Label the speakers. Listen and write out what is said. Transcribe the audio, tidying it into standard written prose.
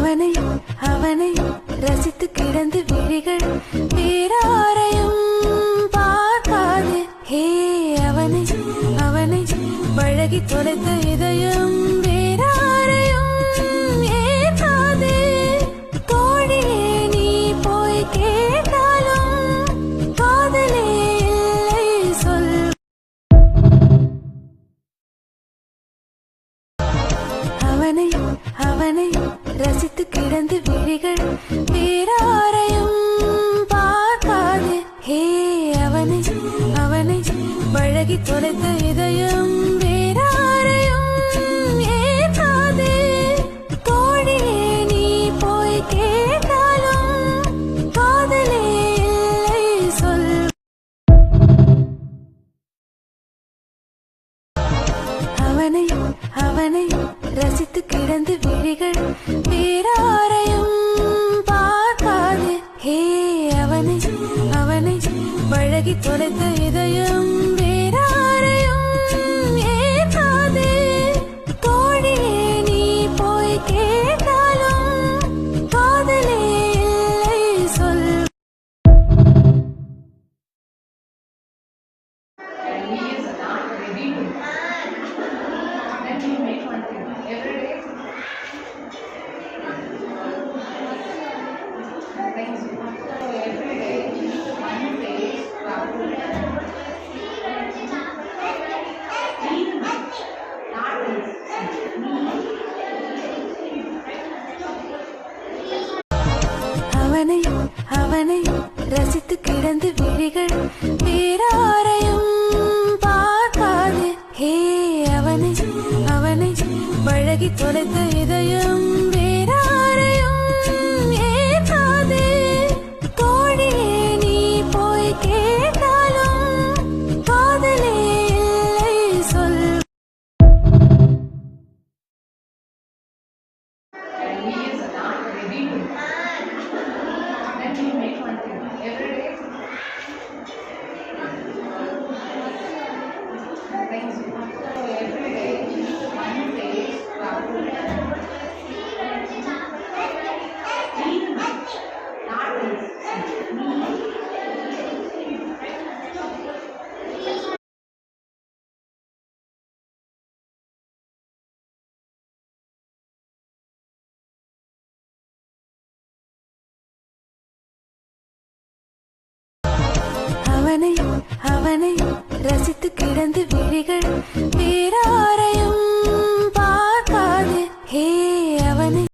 Speaker 1: அவனை அவனை ரசித்து கிடந்து விழிகள் வேறாரையும் பார்க்காது. ஹே அவனை அவனை பழகி தொலைத்த இதயம் வேறாரையும் ஏற்காது. தோழியே நீ போய் கேட்டாலும் காதலே இல்லை சொல். அவனை அவனை ரசித்து கிடந்து விழிகள் வேறாரையும் பார்க்காது. ஹே அவனை அவனை பழகி தொலைத்த இதயம் வேறாரையும் ஏற்காது. தோழியே நீ போய் கேட்டாலும் காதலே இல்லை சொல். அவனை அவனை ரசித்து கிடந்து விழிகள் வேறாரையும் பார்க்காது. ஹே அவனை அவனை பழகி தொலைத்த இதயம் வேறாரையும் ஏற்காது. தோழியே நீ போய் கேட்டாலும் காதலே இல்லை சொல். அவனை அவனை ரசித்து கிடந்து விழிகள் வேறாரையும் பார்க்காது. ஹே அவனை அவனை பழகி தொலைத்த இதயம் வேறாரையும் ஏற்காது. தோழியே நீ போய் கேட்டாலும் காதலே இல்லை சொல். அவனை அவனை ரசித்து கிடந்து விழிகள் வேறாரை